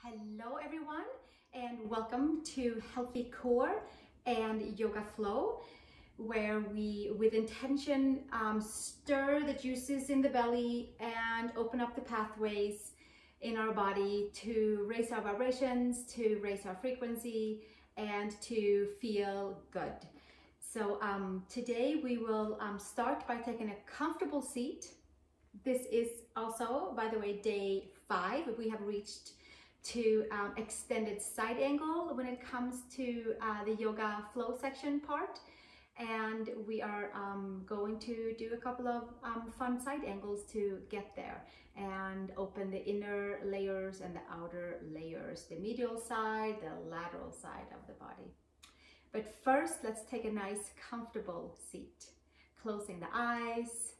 Hello everyone, and welcome to Healthy Core and Yoga Flow, where we, with intention, stir the juices in the belly and open up the pathways in our body to raise our vibrations, to raise our frequency, and to feel good. So today we will start by taking a comfortable seat. This is also, by the way, day 5. We have reached to extended side angle when it comes to the yoga flow section part, and we are going to do a couple of fun side angles to get there and open the inner layers and the outer layers, the medial side, the lateral side of the body. But first, let's take a nice comfortable seat, closing the eyes.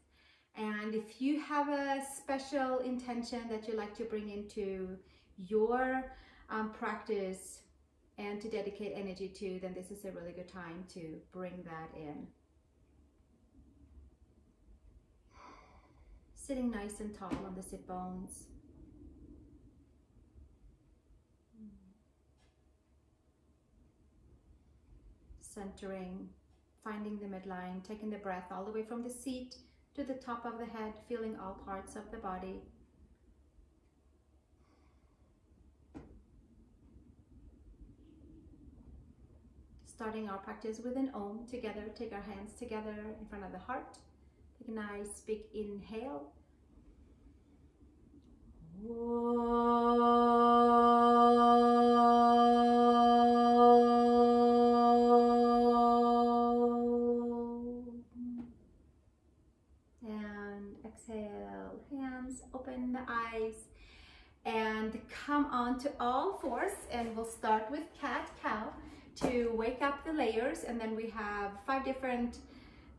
And if you have a special intention that you like to bring into your practice and to dedicate energy to, then this is a really good time to bring that in. Sitting nice and tall on the sit bones. Centering, finding the midline, taking the breath all the way from the seat to the top of the head, feeling all parts of the body. Starting our practice with an Om together. Take our hands together in front of the heart. Take a nice big inhale. And exhale, hands, open the eyes, and come on to all fours, and we'll start with cat-cow to wake up the layers, and then we have 5 different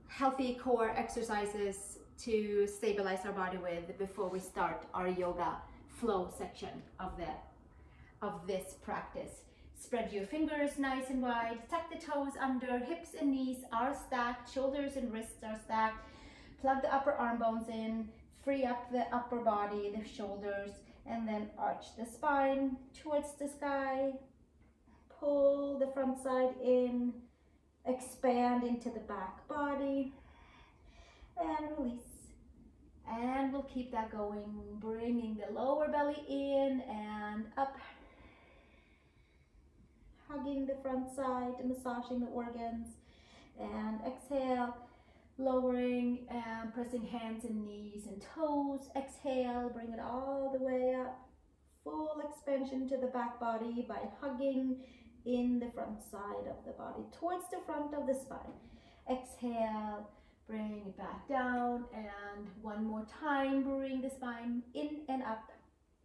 healthy core exercises to stabilize our body with before we start our yoga flow section of this practice. Spread your fingers nice and wide, tuck the toes under, hips and knees are stacked, shoulders and wrists are stacked. Plug the upper arm bones in, free up the upper body, the shoulders, and then arch the spine towards the sky. Pull the front side in, expand into the back body, and release. And we'll keep that going, bringing the lower belly in and up, hugging the front side, massaging the organs, and exhale, lowering and pressing hands and knees and toes. Exhale, bring it all the way up, full expansion to the back body by hugging in the front side of the body towards the front of the spine. Exhale, bring it back down, and one more time, bring the spine in and up,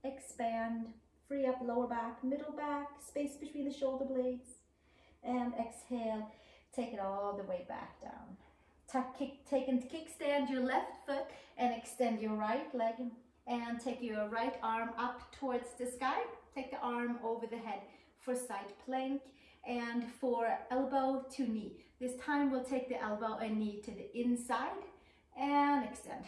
expand, free up lower back, middle back, space between the shoulder blades, and exhale, take it all the way back down. Take and kickstand your left foot and extend your right leg, and take your right arm up towards the sky. Take the arm over the head for side plank and for elbow to knee. This time we'll take the elbow and knee to the inside and extend.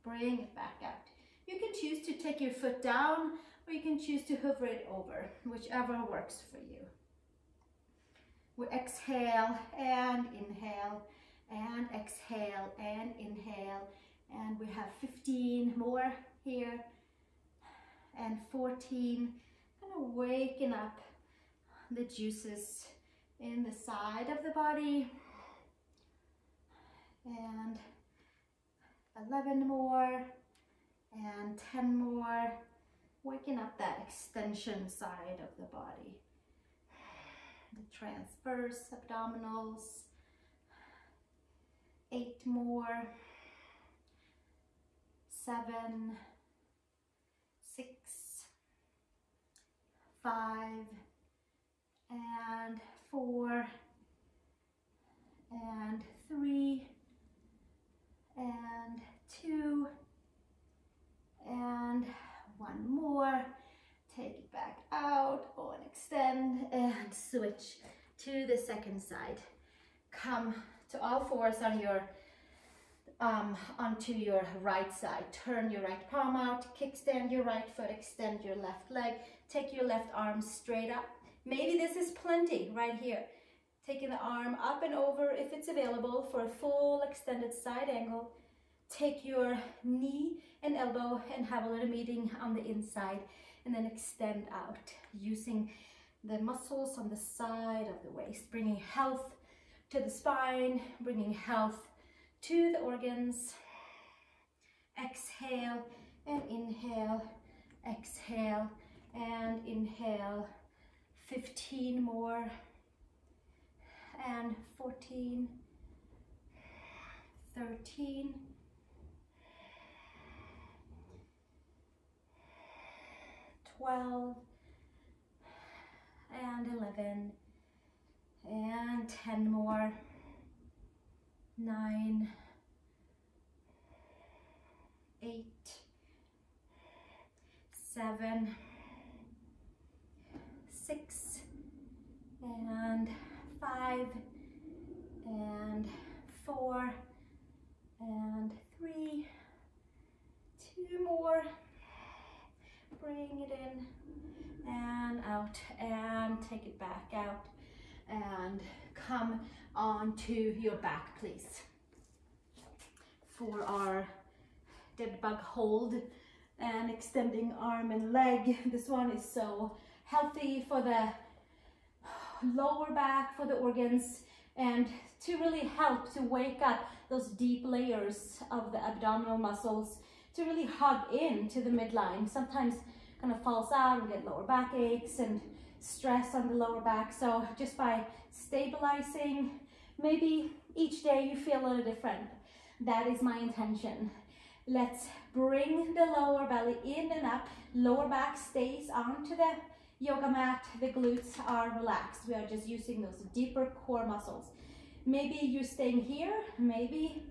Bring it back out. You can choose to take your foot down, or you can choose to hover it over, whichever works for you. We exhale and inhale, and exhale and inhale, and we have 15 more here, and 14, kind of waking up the juices in the side of the body, and 11 more, and 10 more, waking up that extension side of the body, the transverse abdominals. 8 more, 7, 6, 5, and 4, and 3, and 2, and 1 more. Take it back out, go and extend, and switch to the second side. Come to all fours on your onto your right side. Turn your right palm out, kickstand your right foot, extend your left leg, take your left arm straight up. Maybe this is plenty right here. Taking the arm up and over if it's available for a full extended side angle. Take your knee and elbow and have a little meeting on the inside, and then extend out using the muscles on the side of the waist, bringing health to the spine, bringing health to the organs. Exhale and inhale, exhale and inhale. 15 more, and 14, 13, 12, and 11, and 10 more, 9, 8, 7, 6, and 5, and 4, and 3, 2 more. Bring it in and out, and take it back out, and come onto your back, please, for our dead bug hold and extending arm and leg. This one is so healthy for the lower back, for the organs, and to really help to wake up those deep layers of the abdominal muscles, to really hug in to the midline. Sometimes kind of falls out, we get lower back aches and stress on the lower back. So just by stabilizing, maybe each day you feel a little different. That is my intention. Let's bring the lower belly in and up. Lower back stays onto the yoga mat. The glutes are relaxed. We are just using those deeper core muscles. Maybe you're staying here, maybe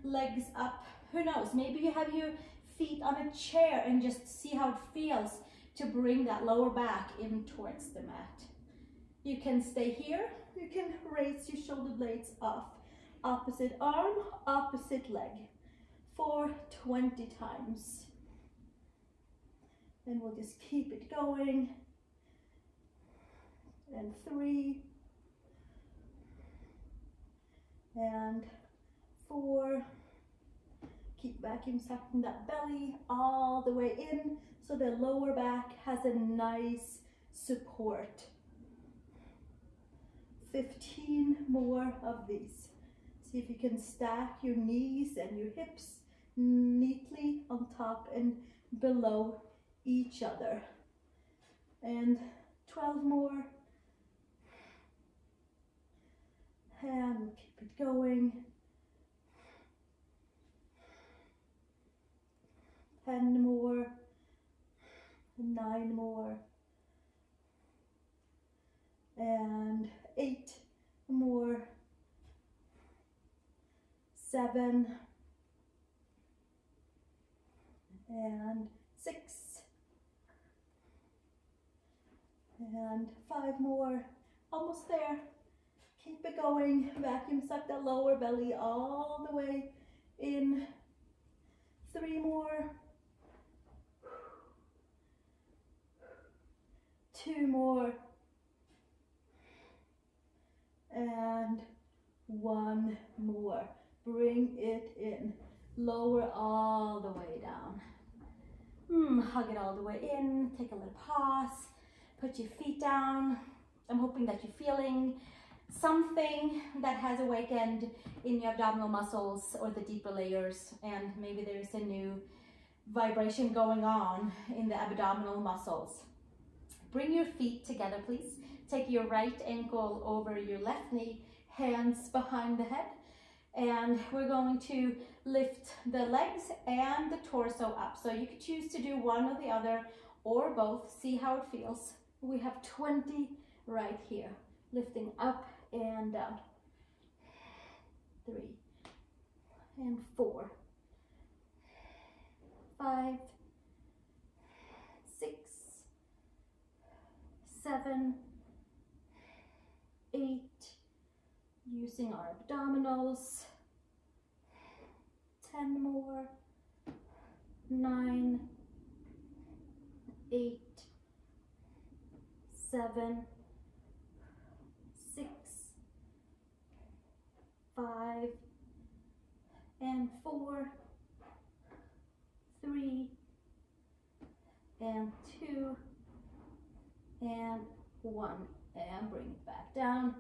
legs up, who knows? Maybe you have your feet on a chair and just see how it feels to bring that lower back in towards the mat. You can stay here, you can raise your shoulder blades off. Opposite arm, opposite leg for 20 times. And we'll just keep it going. And 3, and 4. Keep vacuum sucking that belly all the way in so the lower back has a nice support. 15 more of these. See if you can stack your knees and your hips neatly on top and below each other. And 12 more. And we'll keep it going. 10 more, 9 more, and 8 more, 7, and 6, and 5 more, almost there. Keep it going, vacuum suck that lower belly all the way in. 3 more, 2 more, and 1 more. Bring it in. Lower all the way down. Hug it all the way in. Take a little pause. Put your feet down. I'm hoping that you're feeling something that has awakened in your abdominal muscles or the deeper layers, and maybe there's a new vibration going on in the abdominal muscles. Bring your feet together, please. Take your right ankle over your left knee, hands behind the head, and we're going to lift the legs and the torso up. So you could choose to do one or the other or both. See how it feels. We have 20 right here. Lifting up and down. 3 and 4, 5, 6, 7, 8, using our abdominals, 10 more. 9, 8, 7, 6, 5, and 4, 3, and 2, and 1, and bring it back down.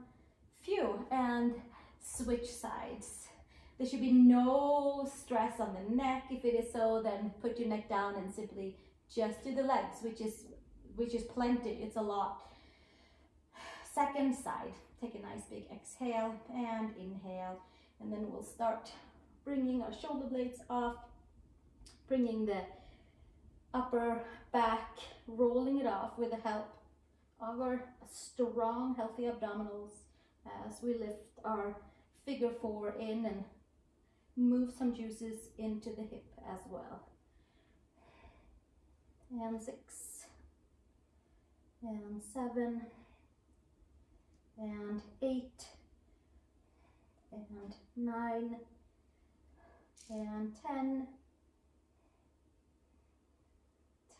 Phew, and switch sides. There should be no stress on the neck. If it is so, then put your neck down and simply just do the legs, which is plenty. It's a lot. Second side, take a nice big exhale and inhale, and then we'll start bringing our shoulder blades off, bringing the upper back, rolling it off with the help of our strong, healthy abdominals as we lift our figure 4 in and move some juices into the hip as well. And 6, and 7, and 8, and 9, and 10,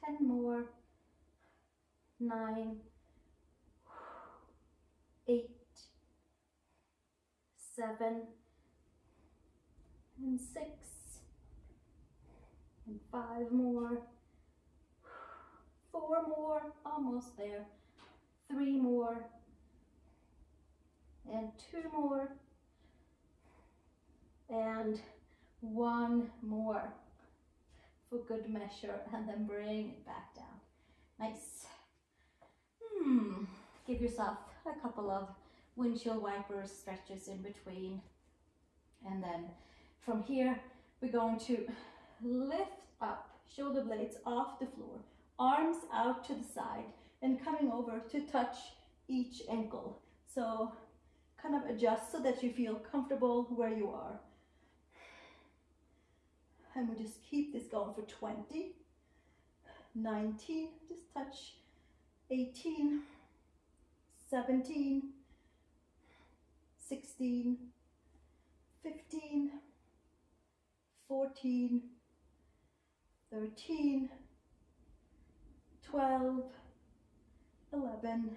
10 more, 9, 8, 7, and 6, and 5 more, 4 more, almost there, 3 more, and 2 more, and 1 more for good measure, and then bring it back down. Nice. Give yourself a couple of windshield wipers stretches in between, and then from here we're going to lift up, shoulder blades off the floor, arms out to the side, and coming over to touch each ankle. So kind of adjust so that you feel comfortable where you are. And we just keep this going for 20, 19, just touch, 18, 17, 16, 15, 14, 13, 12, 11,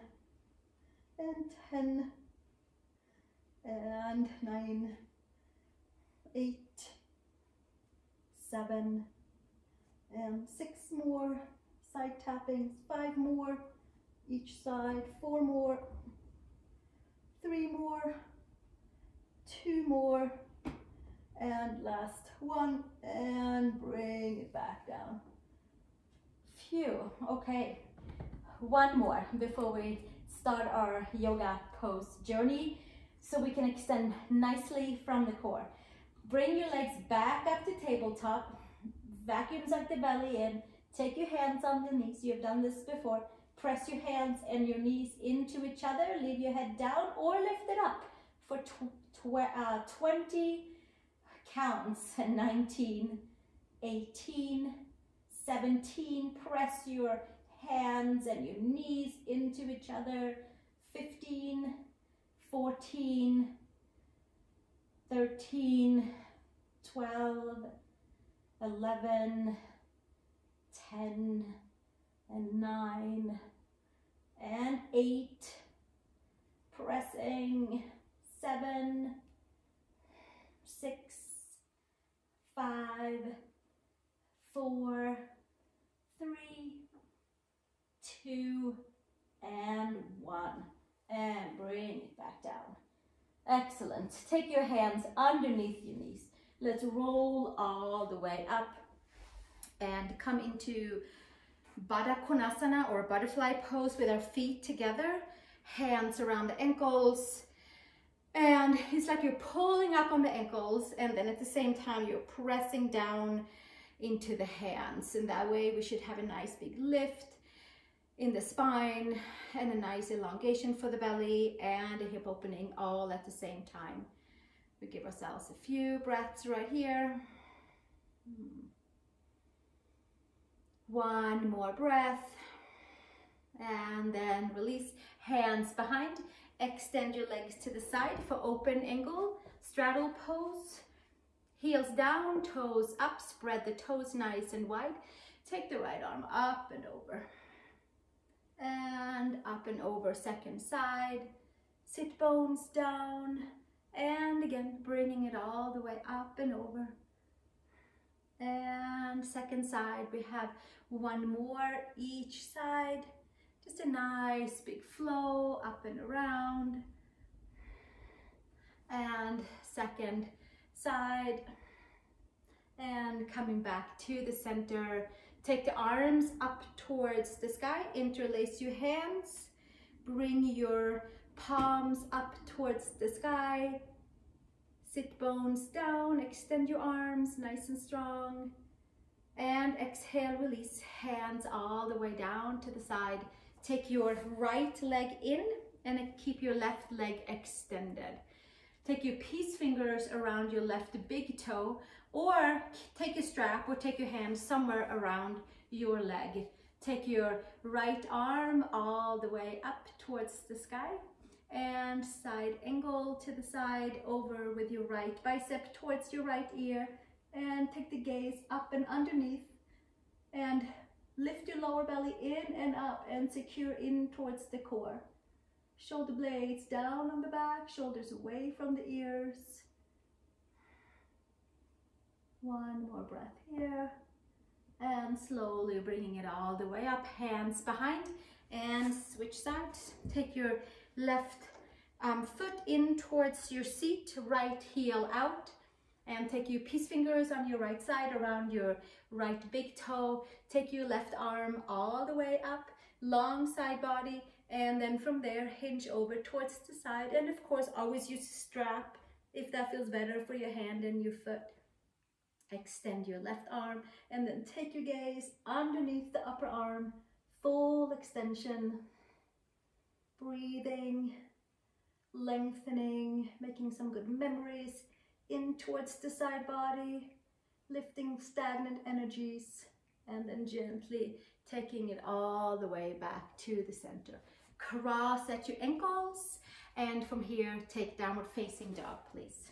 and 10, and 9, 8, 7, and 6 more, side tappings, 5 more, each side, 4 more, 3 more, 2 more, and last one, and bring it back down. Phew, okay, one more before we start our yoga pose journey, so we can extend nicely from the core. Bring your legs back up to tabletop, vacuum suck the belly in, take your hands on the knees, you've done this before, press your hands and your knees into each other, leave your head down or lift it up for 20 counts, 19, 18, 17, press your hands and your knees into each other, 15, 14, 13, 12, 11, 10, and 9, and 8, pressing, 7, 6, 5, 4, 3, 2, and 1, and bring it back down. Excellent. Take your hands underneath your knees. Let's roll all the way up and come into Parsvakonasana, or butterfly pose, with our feet together, hands around the ankles, and it's like you're pulling up on the ankles, and then at the same time you're pressing down into the hands, and that way we should have a nice big lift in the spine and a nice elongation for the belly and a hip opening all at the same time. We give ourselves a few breaths right here. One more breath, and then release, hands behind, extend your legs to the side for open angle, straddle pose, Heels down, toes up, spread the toes nice and wide. Take the right arm up and over. And up and over, second side. Sit bones down. And again, bringing it all the way up and over. And second side, we have one more each side. Just a nice big flow up and around. And second side. And coming back to the center. Take the arms up towards the sky. Interlace your hands. Bring your palms up towards the sky. Sit bones down, extend your arms nice and strong. And exhale, release hands all the way down to the side. Take your right leg in and keep your left leg extended. Take your peace fingers around your left big toe, or take a strap or take your hand somewhere around your leg. Take your right arm all the way up towards the sky. And side angle to the side, over with your right bicep towards your right ear, and take the gaze up and underneath, and lift your lower belly in and up and secure in towards the core. Shoulder blades down on the back, shoulders away from the ears. One more breath here, and slowly bringing it all the way up, hands behind, and switch sides. Take your left foot in towards your seat, right heel out, and take your peace fingers on your right side around your right big toe. Take your left arm all the way up, long side body, and then from there hinge over towards the side. And of course, always use a strap if that feels better for your hand and your foot. Extend your left arm and then take your gaze underneath the upper arm, full extension. Breathing, lengthening, making some good memories in towards the side body, lifting stagnant energies, and then gently taking it all the way back to the center. Cross at your ankles, and from here, take downward facing dog, please.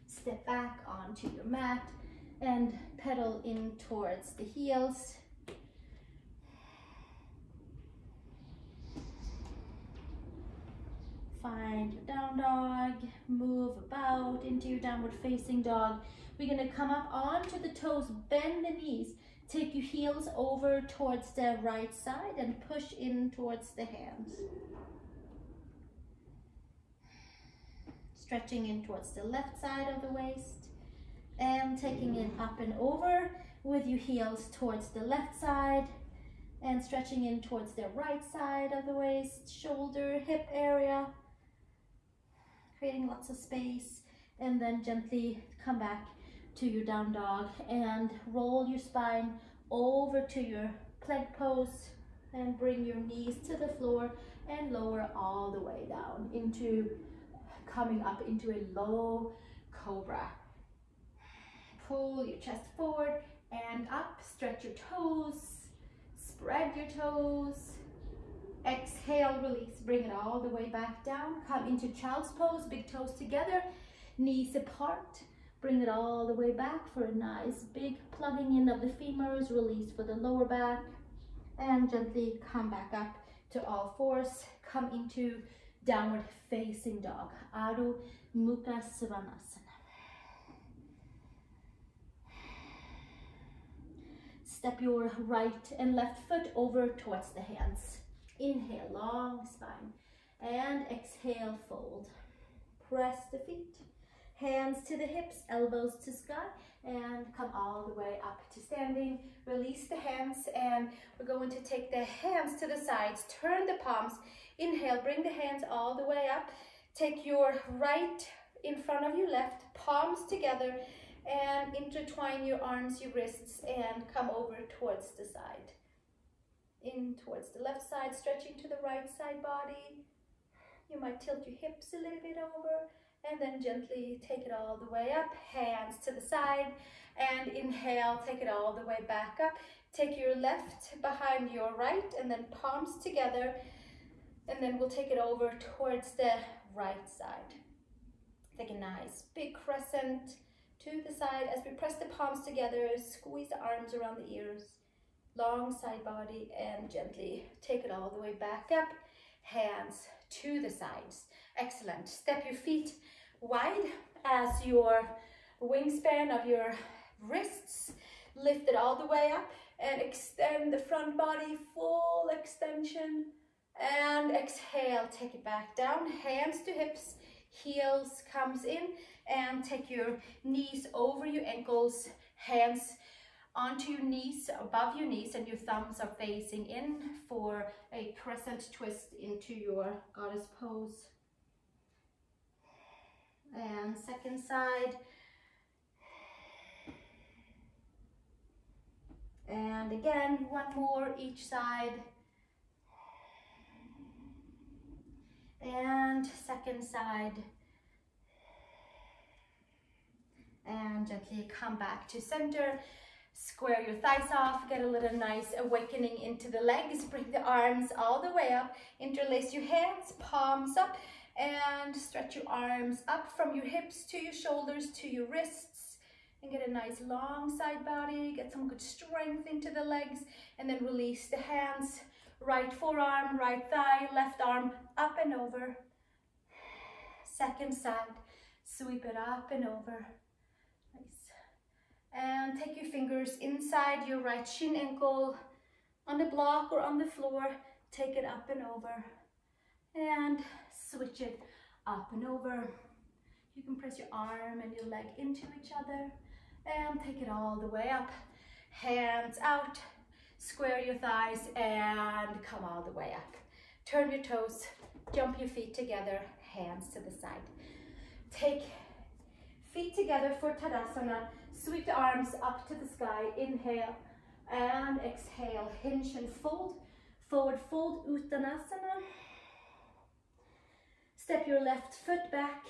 Step back onto your mat and pedal in towards the heels. Find your down dog, move about into your downward facing dog. We're gonna come up onto the toes, bend the knees. Take your heels over towards the right side and push in towards the hands. Stretching in towards the left side of the waist and taking it up and over with your heels towards the left side and stretching in towards the right side of the waist, shoulder, hip area. Creating lots of space, and then gently come back to your down dog and roll your spine over to your plank pose and bring your knees to the floor and lower all the way down into coming up into a low cobra. Pull your chest forward and up, stretch your toes, spread your toes. Exhale, release, bring it all the way back down. Come into child's pose, big toes together, knees apart. Bring it all the way back for a nice big plugging in of the femurs, release for the lower back. And gently come back up to all fours. Come into downward facing dog, Adho Mukha Svanasana. Step your right and left foot over towards the hands. Inhale, long spine, and exhale, fold. Press the feet, hands to the hips, elbows to sky, and come all the way up to standing. Release the hands, and we're going to take the hands to the sides, turn the palms. Inhale, bring the hands all the way up. Take your right in front of your left, palms together, and intertwine your arms, your wrists, and come over towards the side. In towards the left side, stretching to the right side body. You might tilt your hips a little bit over, and then gently take it all the way up, hands to the side, and inhale, take it all the way back up. Take your left behind your right, and then palms together, and then we'll take it over towards the right side. Take a nice big crescent, to the side. As we press the palms together, squeeze the arms around the ears, long side body, and gently take it all the way back up. Hands to the sides. Excellent. Step your feet wide as your wingspan of your wrists. Lift it all the way up and extend the front body, full extension. And exhale, take it back down. Hands to hips, heels comes in, and take your knees over your ankles, hands onto your knees, above your knees, and your thumbs are facing in for a crescent twist into your goddess pose. And second side. And again, one more each side. And second side. And gently come back to center. Square your thighs off, get a little nice awakening into the legs. Bring the arms all the way up. Interlace your hands, palms up, and stretch your arms up from your hips to your shoulders to your wrists. And get a nice long side body. Get some good strength into the legs. And then release the hands. Right forearm, right thigh, left arm up and over. Second side. Sweep it up and over. Nice. And take your fingers inside your right shin ankle, on the block or on the floor. Take it up and over. And switch it up and over. You can press your arm and your leg into each other. And take it all the way up. Hands out. Square your thighs and come all the way up. Turn your toes. Jump your feet together. Hands to the side. Take feet together for Tadasana. Sweep the arms up to the sky. Inhale and exhale. Hinge and fold. Forward fold, Uttanasana. Step your left foot back.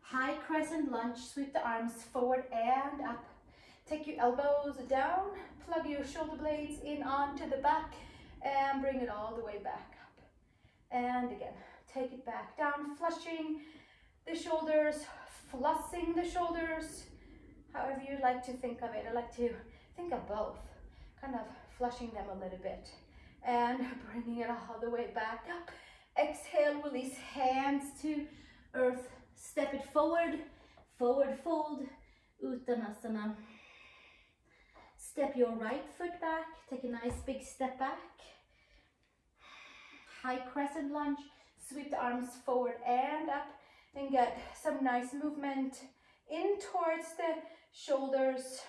High crescent lunge. Sweep the arms forward and up. Take your elbows down. Plug your shoulder blades in onto the back and bring it all the way back up. And again, take it back down, flushing the shoulders, flossing the shoulders, however you'd like to think of it. I like to think of both, kind of flushing them a little bit and bringing it all the way back up. Exhale, release hands to earth. Step it forward, forward fold, Uttanasana. Step your right foot back, take a nice big step back. High crescent lunge, sweep the arms forward and up and get some nice movement in towards the shoulders,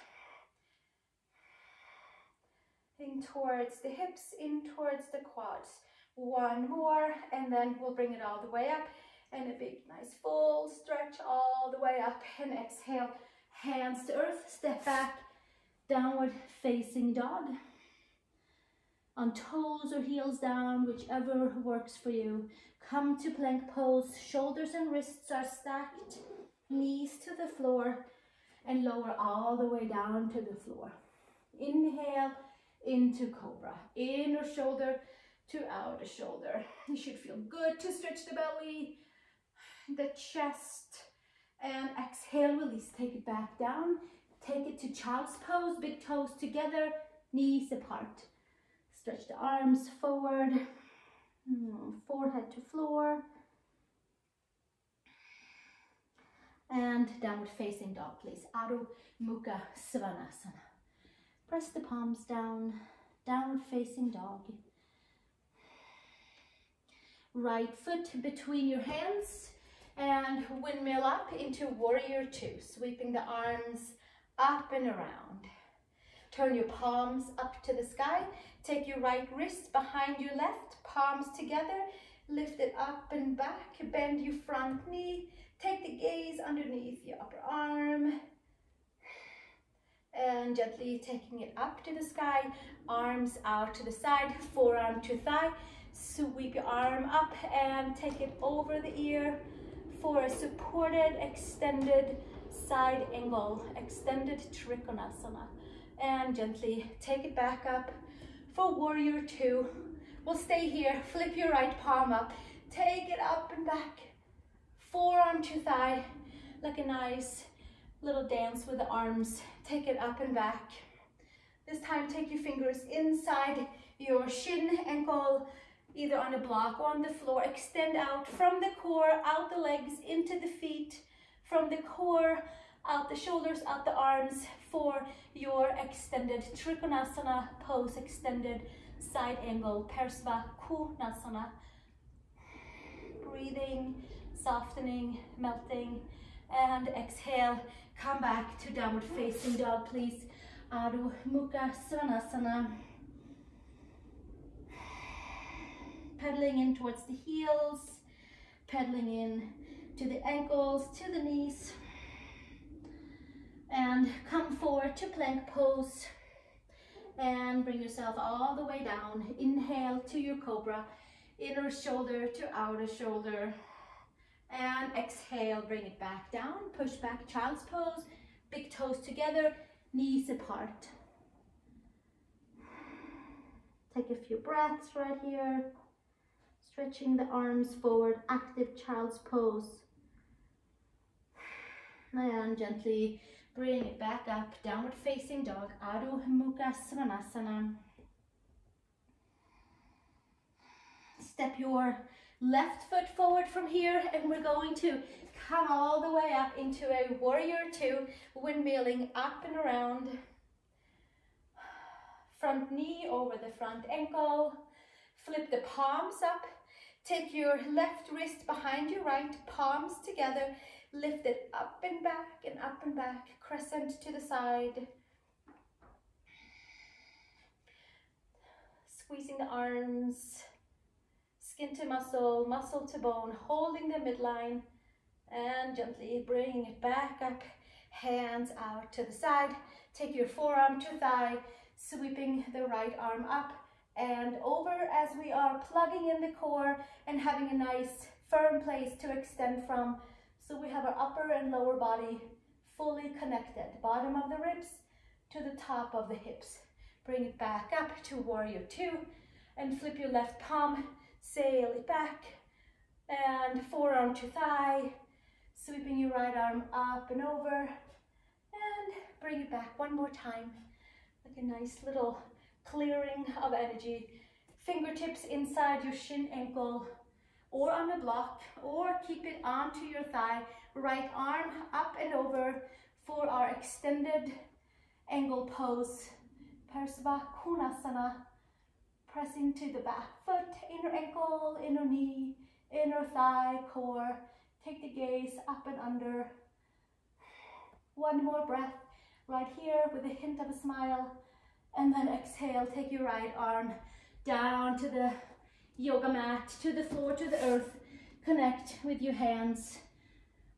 in towards the hips, in towards the quads. One more and then we'll bring it all the way up and a big nice full stretch all the way up and exhale, hands to earth, step back. Downward facing dog. On toes or heels down, whichever works for you. Come to plank pose. Shoulders and wrists are stacked. Knees to the floor and lower all the way down to the floor. Inhale into cobra. Inner shoulder to outer shoulder. You should feel good to stretch the belly, the chest, and exhale, release. Take it back down. Take it to child's pose, big toes together, knees apart. Stretch the arms forward, forehead to floor. And downward facing dog, please. Adho Mukha Svanasana. Press the palms down, downward facing dog. Right foot between your hands and windmill up into warrior two, sweeping the arms up and around. Turn your palms up to the sky. Take your right wrist behind your left, palms together. Lift it up and back. Bend your front knee. Take the gaze underneath your upper arm. And gently taking it up to the sky. Arms out to the side, forearm to thigh. Sweep your arm up and take it over the ear for a supported, extended side angle, extended Trikonasana. And gently take it back up for warrior two. We'll stay here. Flip your right palm up. Take it up and back. Forearm to thigh. like a nice little dance with the arms. Take it up and back. This time take your fingers inside your shin, ankle, either on a block or on the floor. Extend out from the core, out the legs, into the feet, from the core, out the shoulders, out the arms for your extended Trikonasana pose, extended side angle, Parsvakonasana. Breathing, softening, melting, and exhale. Come back to downward facing dog, please. Adho Mukha Svanasana. Pedaling in towards the heels, pedaling in to the ankles, to the knees, and come forward to plank pose, and bring yourself all the way down. Inhale to your cobra, inner shoulder to outer shoulder, and exhale, bring it back down, push back, child's pose, big toes together, knees apart. Take a few breaths right here. Stretching the arms forward, active child's pose. And gently bring it back up, downward facing dog, Adho Mukha Svanasana. Step your left foot forward from here, and we're going to come all the way up into a warrior two, windmilling up and around. Front knee over the front ankle. Flip the palms up. Take your left wrist behind your right, palms together, lift it up and back, crescent to the side. Squeezing the arms, skin to muscle, muscle to bone, holding the midline, and gently bringing it back up, hands out to the side. Take your forearm to thigh, sweeping the right arm up and over as we are plugging in the core and having a nice firm place to extend from. So we have our upper and lower body fully connected. Bottom of the ribs to the top of the hips. Bring it back up to warrior two and flip your left palm, sail it back, and forearm to thigh, sweeping your right arm up and over, and bring it back one more time, like a nice little clearing of energy. Fingertips inside your shin, ankle, or on a block, or keep it onto your thigh. Right arm up and over for our extended angle pose, Parsvakonasana. Pressing to the back foot, inner ankle, inner knee, inner thigh, core. Take the gaze up and under. One more breath right here with a hint of a smile. And then exhale, take your right arm down to the yoga mat, to the floor, to the earth. Connect with your hands,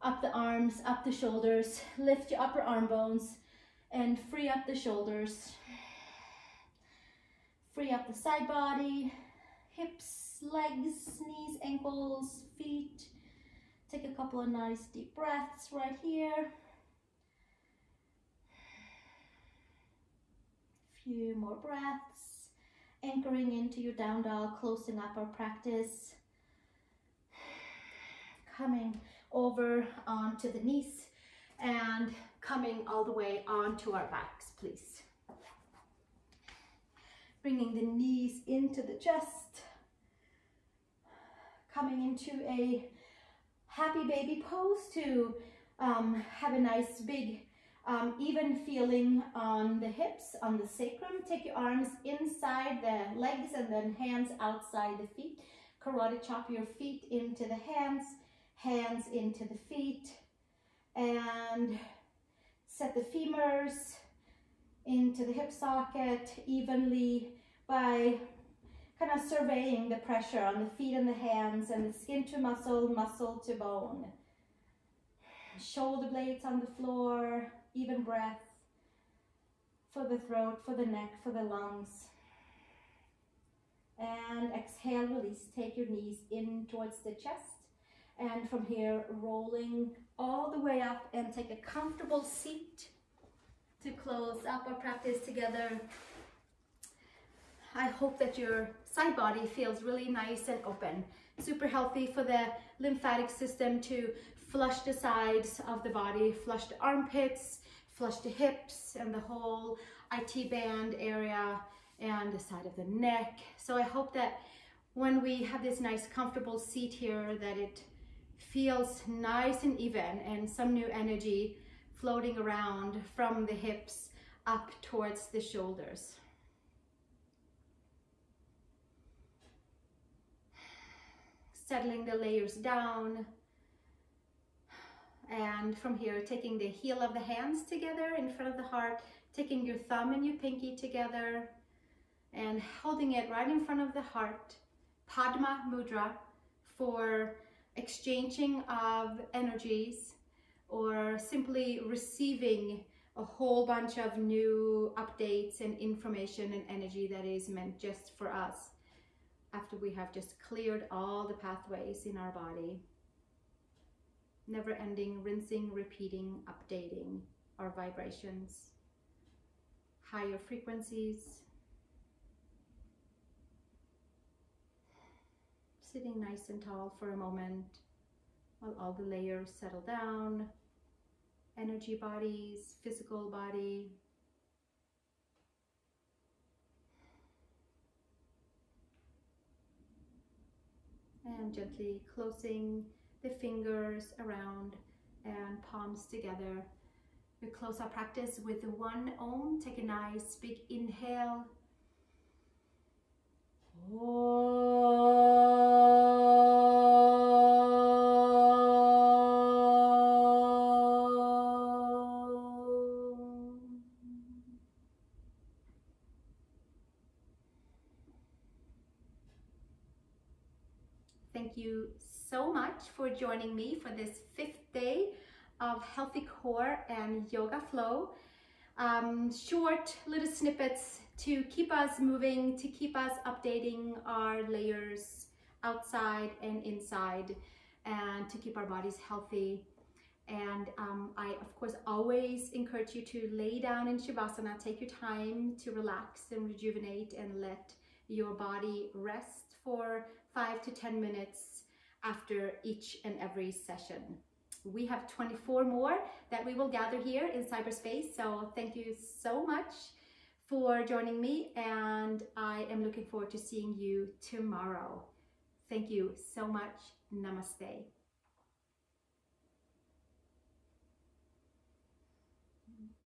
up the arms, up the shoulders. Lift your upper arm bones and free up the shoulders. Free up the side body, hips, legs, knees, ankles, feet. Take a couple of nice deep breaths right here. Few more breaths, anchoring into your down dog, closing up our practice. Coming over onto the knees and coming all the way onto our backs, please. Bringing the knees into the chest. Coming into a happy baby pose to have a nice big even feeling on the hips, on the sacrum. Take your arms inside the legs and then hands outside the feet. Karate chop your feet into the hands, hands into the feet, and set the femurs into the hip socket evenly by kind of surveying the pressure on the feet and the hands and the skin to muscle, muscle to bone. Shoulder blades on the floor, even breath for the throat, for the neck, for the lungs. And exhale, release. Take your knees in towards the chest. And from here, rolling all the way up and take a comfortable seat to close up our practice together. I hope that your side body feels really nice and open. Super healthy for the lymphatic system to flush the sides of the body, flush the armpits, flush the hips and the whole IT band area and the side of the neck. So I hope that when we have this nice comfortable seat here, that it feels nice and even and some new energy floating around from the hips up towards the shoulders. Settling the layers down, and from here taking the heel of the hands together in front of the heart, taking your thumb and your pinky together and holding it right in front of the heart, Padma Mudra, for exchanging of energies or simply receiving a whole bunch of new updates and information and energy that is meant just for us, after we have just cleared all the pathways in our body. Never ending, rinsing, repeating, updating our vibrations, higher frequencies. Sitting nice and tall for a moment while all the layers settle down. Energy bodies, physical body. And gently closing the fingers around and palms together. We close our practice with the one Om. Take a nice big inhale. Thank you so much for joining me for this 5th day of Healthy Core and Yoga Flow. Short little snippets to keep us moving, to keep us updating our layers outside and inside, and to keep our bodies healthy. And I, of course, always encourage you to lay down in Shavasana, take your time to relax and rejuvenate and let your body rest for 5 to 10 minutes after each and every session. We have 24 more that we will gather here in cyberspace. So thank you so much for joining me, and I am looking forward to seeing you tomorrow. Thank you so much. Namaste.